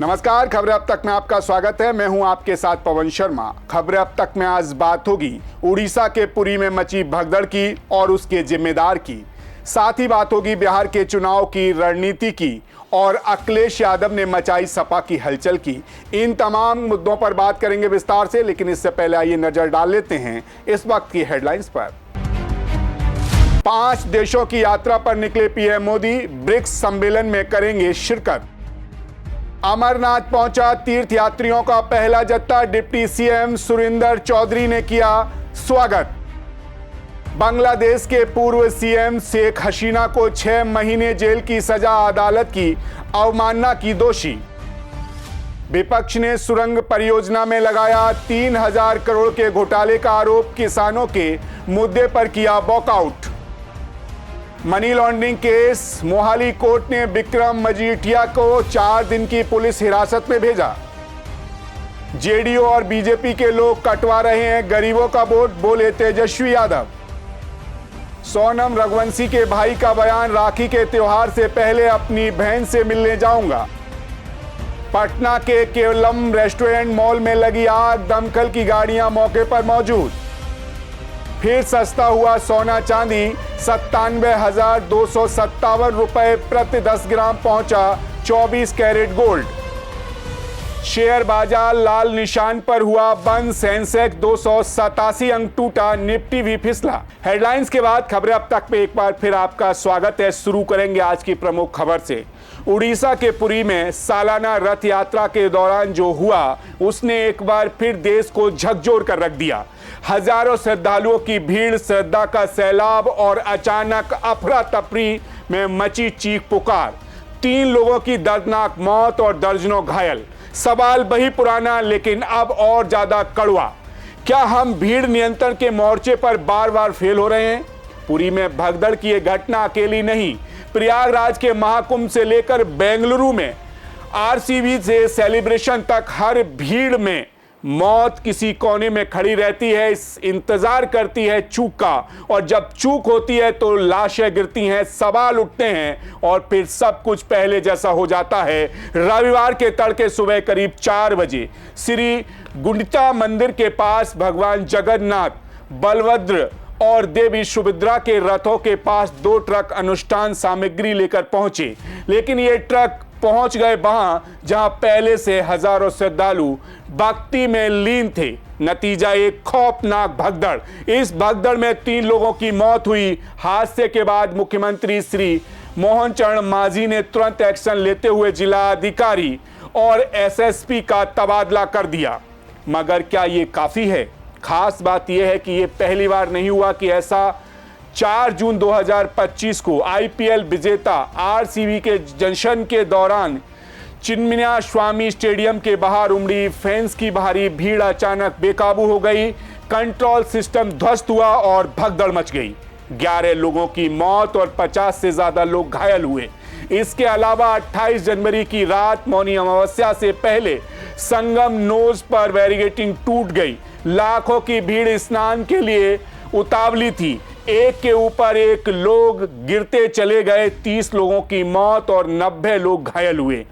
नमस्कार, खबरें अब तक में आपका स्वागत है। मैं हूं आपके साथ पवन शर्मा। खबरें अब तक में आज बात होगी उड़ीसा के पुरी में मची भगदड़ की और उसके जिम्मेदार की। साथ ही बात होगी बिहार के चुनाव की रणनीति की और अखिलेश यादव ने मचाई सपा की हलचल की। इन तमाम मुद्दों पर बात करेंगे विस्तार से, लेकिन इससे पहले आइए नजर डाल लेते हैं इस वक्त की हेडलाइंस पर। 5 देशों की यात्रा पर निकले पीएम मोदी, ब्रिक्स सम्मेलन में करेंगे शिरकत। अमरनाथ पहुंचा तीर्थयात्रियों का पहला जत्था, डिप्टी सीएम सुरिंदर चौधरी ने किया स्वागत। बांग्लादेश के पूर्व सीएम शेख हसीना को 6 महीने जेल की सजा, अदालत की अवमानना की दोषी। विपक्ष ने सुरंग परियोजना में लगाया 3000 करोड़ के घोटाले का आरोप, किसानों के मुद्दे पर किया walkout. Money laundering case, Mohali court ने विक्रम मजीठिया को 4 दिन की पुलिस हिरासत में भेजा। जेडीयू और बीजेपी के लोग कटवा रहे हैं गरीबों का वोट, बोले तेजस्वी यादव। सोनम रघुवंशी के भाई का बयान, राखी के त्योहार से पहले अपनी बहन से मिलने जाऊंगा। पटना के केवलम रेस्टोरेंट मॉल में लगी आग, दमकल की गाड़ियां मौके पर मौजूद। फिर सस्ता हुआ सोना चांदी, 97,257 रुपए प्रति 10 ग्राम पहुंचा 24 कैरेट गोल्ड। शेयर बाजार लाल निशान पर हुआ बंद, सेंसेक्स 287 अंक टूटा, निफ्टी भी फिसला। हेडलाइंस के बाद खबरें अब तक में एक बार फिर आपका स्वागत है। शुरू करेंगे आज की प्रमुख खबर से। उड़ीसा के पुरी में सालाना रथ यात्रा के दौरान जो हुआ उसने एक बार फिर देश को झकझोर कर रख दिया। हजारों श्रद्धालुओं की भीड़, श्रद्धा का सैलाब और अचानक अफरा तफरी में मची चीख पुकार। 3 लोगों की दर्दनाक मौत और दर्जनों घायल। सवाल वही पुराना, लेकिन अब और ज्यादा कड़वा। क्या हम भीड़ नियंत्रण के मोर्चे पर बार बार फेल हो रहे हैं? पुरी में भगदड़ की यह घटना अकेली नहीं। प्रयागराज के महाकुंभ से लेकर बेंगलुरु में आरसीबी से सेलिब्रेशन तक हर भीड़ में मौत किसी कोने में खड़ी रहती है, इंतजार करती है चूक का, और जब चूक होती है तो लाशें गिरती हैं, सवाल उठते हैं और फिर सब कुछ पहले जैसा हो जाता है। रविवार के तड़के सुबह करीब 4 बजे श्री गुंडिचा मंदिर के पास भगवान जगन्नाथ, बलभद्र और देवी सुभद्रा के रथों के पास 2 ट्रक अनुष्ठान सामग्री लेकर पहुंचे, लेकिन ये ट्रक पहुंच गए वहां जहां पहले से हजारों श्रद्धालु भक्ति में लीन थे। नतीजा एक खौफनाक भगदड़। इस भगदड़ में 3 लोगों की मौत हुई। हादसे के बाद मुख्यमंत्री श्री मोहन चरण मांझी ने तुरंत एक्शन लेते हुए जिला अधिकारी और एसएसपी का तबादला कर दिया। मगर क्या ये काफी है? खास बात यह है कि यह पहली बार नहीं हुआ कि ऐसा 4 जून 2025 को आईपीएल विजेता आरसीबी के जंक्शन के दौरान चिन्मया स्वामी स्टेडियम के बाहर उमड़ी फैंस की भारी भीड़ अचानक बेकाबू हो गई। कंट्रोल सिस्टम ध्वस्त हुआ और भगदड़ मच गई। 11 लोगों की मौत और 50 से ज्यादा लोग घायल हुए। इसके अलावा 28 जनवरी की रात मौनी अमावस्या से पहले संगम नोज पर बैरिकेडिंग टूट गई। लाखों की भीड़ स्नान के लिए उतावली थी। एक के ऊपर एक लोग गिरते चले गए। 30 लोगों की मौत और 90 लोग घायल हुए।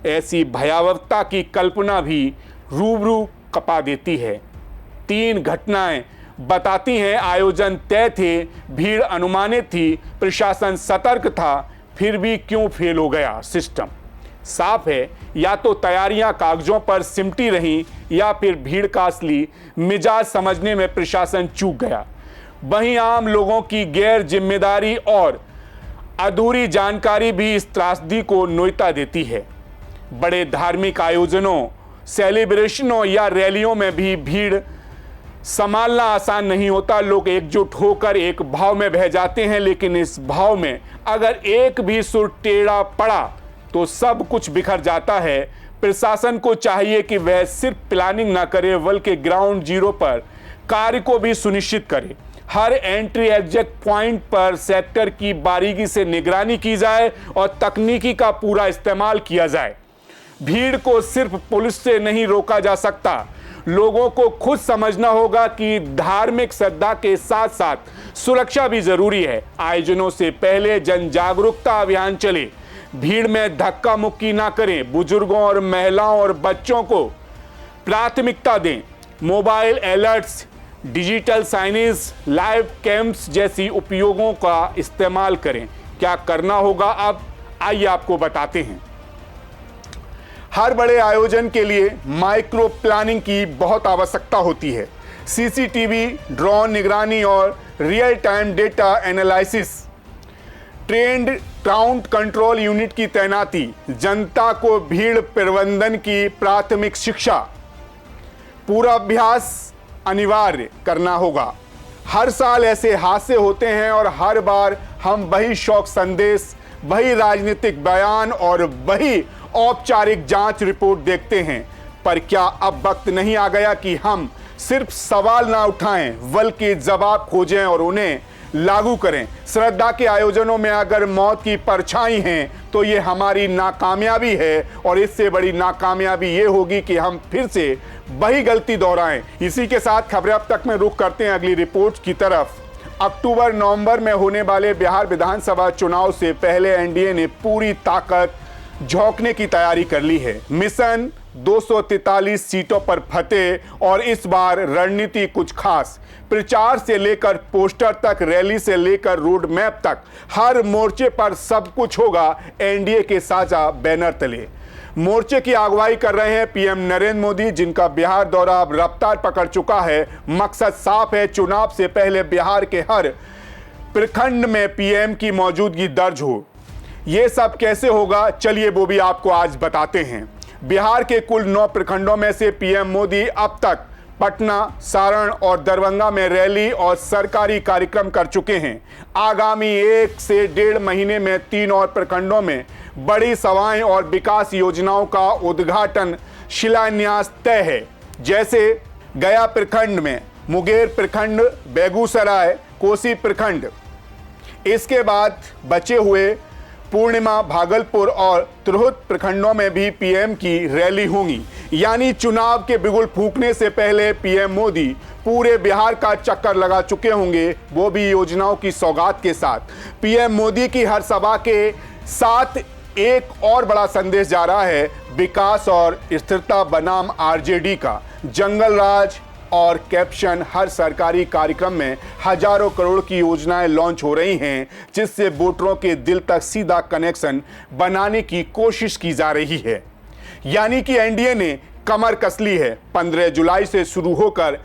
ऐसी भयावहता की कल्पना भी रूबरू कपा देती है। 3 घटनाएं बताती हैं आयोजन तय थे, भीड़ अनुमानित थी, प्रशासन सतर्क था, फिर भी क्यों फेल हो गया सिस्टम? साफ है, या तो तैयारियां कागजों पर सिमटी रहीं या फिर भीड़ का असली मिजाज समझने में प्रशासन चूक गया। वहीं आम लोगों की गैर जिम्मेदारी और अधूरी जानकारी भी इस त्रासदी को न्योता देती है। बड़े धार्मिक आयोजनों, सेलिब्रेशनों या रैलियों में भी भीड़ संभालना आसान नहीं होता। लोग एकजुट होकर एक भाव में बह जाते हैं, लेकिन इस भाव में अगर एक भी सुर टेढ़ा पड़ा तो सब कुछ बिखर जाता है। प्रशासन को चाहिए कि वह सिर्फ प्लानिंग ना करे, बल्कि ग्राउंड जीरो पर कार्य को भी सुनिश्चित करे। हर एंट्री एग्जिट पॉइंट पर सेक्टर की बारीकी से निगरानी की जाए और तकनीकी का पूरा इस्तेमाल किया जाए। भीड़ को सिर्फ पुलिस से नहीं रोका जा सकता, लोगों को खुद समझना होगा कि धार्मिक श्रद्धा के साथ साथ सुरक्षा भी जरूरी है। आयोजनों से पहले जन जागरूकता अभियान चले, भीड़ में धक्का मुक्की ना करें, बुजुर्गों और महिलाओं और बच्चों को प्राथमिकता दें, mobile alerts, digital signage, live camps जैसी उपयोगों का इस्तेमाल करें। क्या करना होगा अब, आइए आपको बताते हैं। हर बड़े आयोजन के लिए माइक्रो प्लानिंग की बहुत आवश्यकता होती है। सीसीटीवी, ड्रोन निगरानी और real time data analysis, trend crowd control unit की तैनाती, जनता को भीड़ प्रबंधन की प्राथमिक शिक्षा, पूर्वाभ्यास अनिवार्य करना होगा। हर साल ऐसे हादसे होते हैं और हर बार हम वही शौक संदेश, वही राजनीतिक बयान और वही औपचारिक जांच रिपोर्ट देखते हैं। पर क्या अब वक्त नहीं आ गया कि हम सिर्फ सवाल ना उठाएं बल्कि जवाब खोजें और उन्हें लागू करें? श्रद्धा के आयोजनों में अगर मौत की परछाई है तो ये हमारी नाकामयाबी है और इससे बड़ी नाकामयाबी ये होगी कि हम फिर से वही गलती दोहराएं। इसी के साथ खबरें अब तक में रुख करते हैं अगली रिपोर्ट की तरफ। अक्टूबर नवंबर में होने वाले बिहार विधानसभा चुनाव से पहले एनडीए ने पूरी ताकत झोंकने की तैयारी कर ली है। मिशन 243 सीटों पर फतेह और इस बार रणनीति कुछ खास। प्रचार से लेकर पोस्टर तक, रैली से लेकर रोड मैप तक, हर मोर्चे पर सब कुछ होगा एनडीए के साझा बैनर तले। मोर्चे की अगुवाई कर रहे हैं पीएम नरेंद्र मोदी, जिनका बिहार दौरा अब रफ्तार पकड़ चुका है। मकसद साफ है, चुनाव से पहले बिहार के हर प्रखंड में पीएम की मौजूदगी दर्ज हो। ये सब कैसे होगा, चलिए वो भी आपको आज बताते हैं। बिहार के कुल 9 प्रखंडों में से पीएम मोदी अब तक पटना, सारण और दरभंगा में रैली और सरकारी कार्यक्रम कर चुके हैं। आगामी 1 से 1.5 महीने में 3 और प्रखंडों में बड़ी सभाएं और विकास योजनाओं का उद्घाटन, शिलान्यास तय है। जैसे गया प्रखंड में मुंगेर प्रखंड, बेगूसराय, कोसी प्रखंड। इसके बाद बचे हुए पूर्णिमा, भागलपुर और तिरहुत प्रखंडों में भी पीएम की रैली होंगी। यानी चुनाव के बिगुल फूंकने से पहले पीएम मोदी पूरे बिहार का चक्कर लगा चुके होंगे, वो भी योजनाओं की सौगात के साथ। पीएम मोदी की हर सभा के साथ एक और बड़ा संदेश जा रहा है, विकास और स्थिरता बनाम आरजेडी का। जंगल राज और कैप्शन, हर सरकारी कार्यक्रम में हजारों करोड़ की योजनाएं लॉन्च हो रही हैं, जिससे वोटरों के दिल तक सीधा कनेक्शन बनाने की कोशिश की जा रही है। यानी कि एनडीए ने कमर कस ली है। 15 जुलाई से शुरू होकर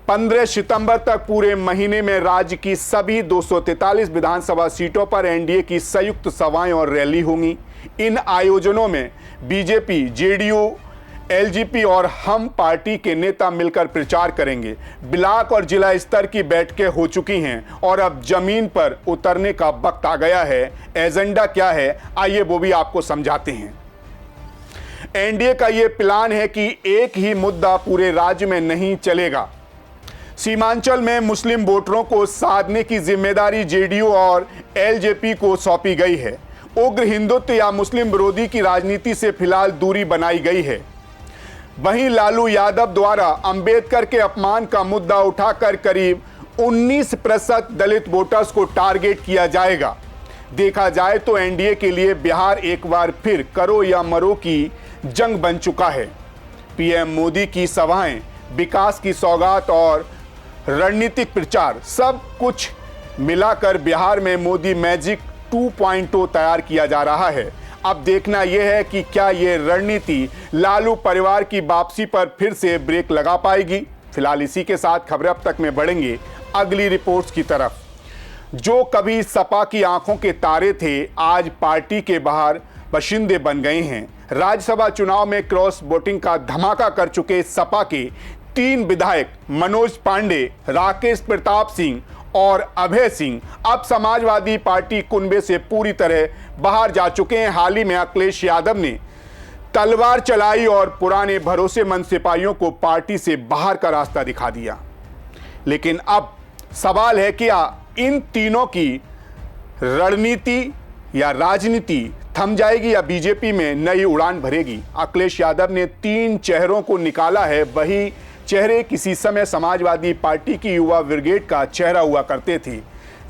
15 सितंबर तक पूरे महीने में राज्य की सभी 243 विधानसभा सीटों पर एनडीए की संयुक्त सभाएं और रैली होंगी। इन आयोजनों में बीजेपी, जेडीयू, एलजेपी और हम पार्टी के नेता मिलकर प्रचार करेंगे। ब्लॉक और जिला स्तर की बैठकें हो चुकी हैं और अब जमीन पर उतरने का वक्त आ गया है। एजेंडा क्या है, आइए वो भी आपको समझाते हैं। एनडीए का यह प्लान है कि एक ही मुद्दा पूरे राज्य में नहीं चलेगा। सीमांचल में मुस्लिम वोटरों को साधने की जिम्मेदारी जेडीयू और एलजेपी को सौंपी गई है। उग्र हिंदुत्व या मुस्लिम विरोधी की राजनीति से फिलहाल दूरी बनाई गई है। वहीं लालू यादव द्वारा अंबेडकर के अपमान का मुद्दा उठाकर करीब 19% दलित वोटर्स को टारगेट किया जाएगा। देखा जाए तो एनडीए के लिए बिहार एक बार फिर करो या मरो की जंग बन चुका है। पीएम मोदी की सभाएं, विकास की सौगात और रणनीतिक प्रचार, सब कुछ मिलाकर बिहार में मोदी मैजिक 2.0 तैयार किया जा रहा है। अब देखना यह है कि क्या यह रणनीति लालू परिवार की वापसी पर फिर से ब्रेक लगा पाएगी। फिलहाल इसी के साथ खबरें अब तक में बढ़ेंगे अगली रिपोर्ट्स की तरफ। जो कभी सपा की आंखों के तारे थे, आज पार्टी के बाहर बाशिंदे बन गए हैं। राज्यसभा चुनाव में क्रॉस वोटिंग का धमाका कर चुके सपा के 3 विधायक मनोज पांडे, राकेश प्रताप सिंह और अभय सिंह अब समाजवादी पार्टी कुनबे से पूरी तरह बाहर जा चुके हैं। हाल ही में अखिलेश यादव ने तलवार चलाई और पुराने भरोसेमंद सिपाहियों को पार्टी से बाहर का रास्ता दिखा दिया। लेकिन अब सवाल है कि इन तीनों की रणनीति या राजनीति थम जाएगी या बीजेपी में नई उड़ान भरेगी। अखिलेश यादव ने 3 चेहरों को निकाला है। वही चेहरे किसी समय समाजवादी पार्टी की युवा ब्रिगेड का चेहरा हुआ करते थे।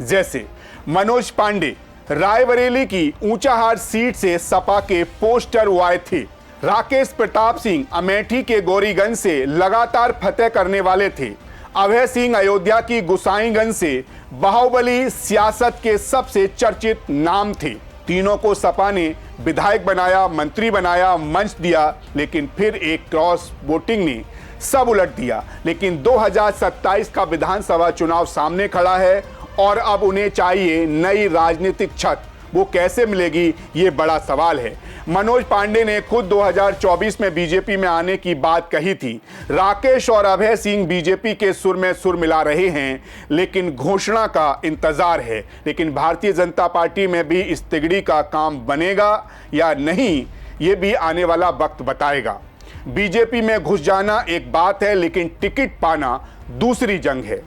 जैसे मनोज पांडे रायबरेली की ऊंचाहार सीट से सपा के पोस्टर हुए थे। राकेश प्रताप सिंह अमेठी के गौरीगंज से लगातार फतेह करने वाले थे। अभय सिंह अयोध्या की गोसाईगंज से बाहुबली सियासत के सबसे चर्चित नाम थे। तीनों को सपा ने विधायक बनाया, मंत्री बनाया, मंच दिया, लेकिन फिर एक क्रॉस वोटिंग ने सब उलट दिया। लेकिन 2027 का विधानसभा चुनाव सामने खड़ा है और अब उन्हें चाहिए नई राजनीतिक छत। वो कैसे मिलेगी, ये बड़ा सवाल है। मनोज पांडे ने खुद 2024 में बीजेपी में आने की बात कही थी। राकेश और अभय सिंह बीजेपी के सुर में सुर मिला रहे हैं, लेकिन घोषणा का इंतजार है। लेकिन भारतीय जनता पार्टी में भी इस तिगड़ी का काम बनेगा या नहीं, ये भी आने वाला वक्त बताएगा। बीजेपी में घुस जाना एक बात है, लेकिन टिकट पाना दूसरी जंग है।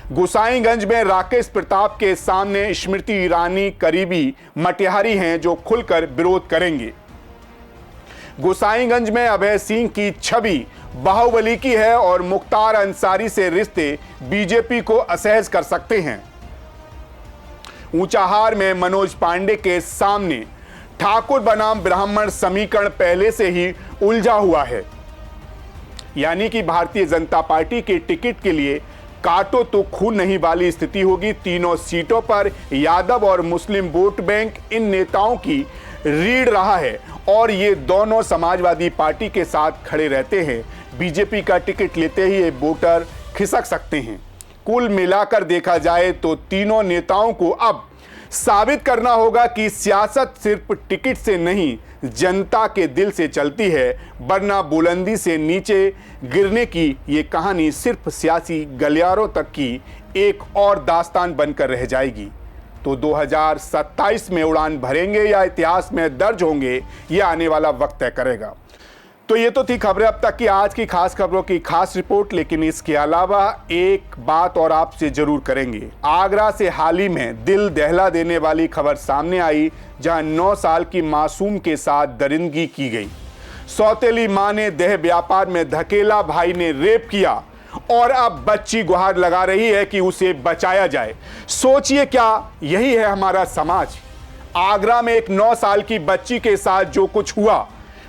गोसाईगंज में राकेश प्रताप के सामने स्मृति ईरानी करीबी मटिहारी हैं जो खुलकर विरोध करेंगे। गोसाईगंज में अभय सिंह की छवि बाहुबली की है और मुख्तार अंसारी से रिश्ते बीजेपी को असहज कर सकते हैं। ऊंचाहार में मनोज पांडे के सामने ठाकुर बनाम ब्राह्मण समीकरण पहले से ही उलझा हुआ है, यानी कि भारतीय जनता पार्टी के टिकट के लिए काटो तो खून नहीं वाली स्थिति होगी। तीनों सीटों पर यादव और मुस्लिम वोट बैंक इन नेताओं की रीढ़ रहा है और ये दोनों समाजवादी पार्टी के साथ खड़े रहते हैं। बीजेपी का टिकट लेते ही ये वोटर खिसक सकते हैं। कुल मिलाकर देखा जाए तो तीनों नेताओं को अब साबित करना होगा कि सियासत सिर्फ टिकट से नहीं, जनता के दिल से चलती है, वरना बुलंदी से नीचे गिरने की ये कहानी सिर्फ सियासी गलियारों तक की एक और दास्तान बनकर रह जाएगी। तो 2027 में उड़ान भरेंगे या इतिहास में दर्ज होंगे, ये आने वाला वक्त तय करेगा। तो ये तो थी खबरें अब तक की आज की खास खबरों की खास रिपोर्ट, लेकिन इसके अलावा एक बात और आपसे जरूर करेंगे। आगरा से हाल ही में दिल दहला देने वाली खबर सामने आई, जहां 9 साल की मासूम के साथ दरिंदगी की गई। सौतेली मां ने देह व्यापार में धकेला, भाई ने रेप किया और अब बच्ची गुहार लगा रही है कि उसे बचाया जाए। सोचिए, क्या यही है हमारा समाज? आगरा में एक 9 साल की बच्ची के साथ जो कुछ हुआ,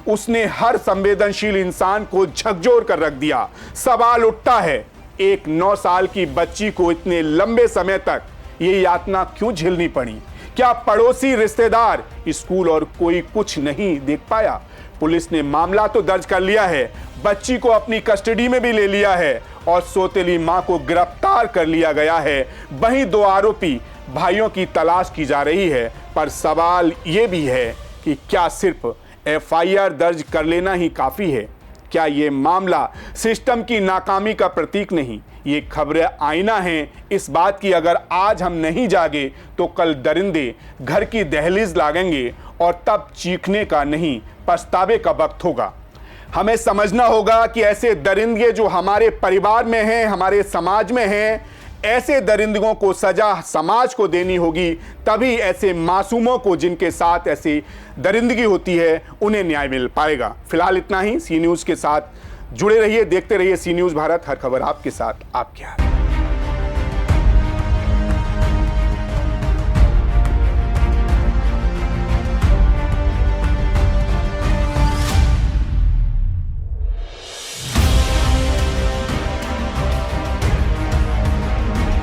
उसने हर संवेदनशील इंसान को झकझोर कर रख दिया। सवाल उठता है, एक 9 साल की बच्ची को इतने लंबे समय तक ये यातना क्यों झेलनी पड़ी? क्या पड़ोसी, रिश्तेदार, स्कूल और कोई कुछ नहीं देख पाया? पुलिस ने मामला तो दर्ज कर लिया है, बच्ची को अपनी कस्टडी में भी ले लिया है और सौतेली मां को गिरफ्तार कर लिया गया है। वहीं 2 आरोपी भाइयों की तलाश की जा रही है। पर सवाल ये भी है कि क्या सिर्फ FIR दर्ज कर लेना ही काफ़ी है? क्या ये मामला सिस्टम की नाकामी का प्रतीक नहीं? ये खबरें आईना हैं इस बात की, अगर आज हम नहीं जागे तो कल दरिंदे घर की दहलीज लागेंगे और तब चीखने का नहीं, पछतावे का वक्त होगा। हमें समझना होगा कि ऐसे दरिंदे जो हमारे परिवार में हैं, हमारे समाज में हैं, ऐसे दरिंदगों को सजा समाज को देनी होगी। तभी ऐसे मासूमों को जिनके साथ ऐसी दरिंदगी होती है, उन्हें न्याय मिल पाएगा। फिलहाल इतना ही। सी न्यूज़ के साथ जुड़े रहिए, देखते रहिए सी न्यूज़ भारत। हर खबर आपके साथ, आपके हाथ।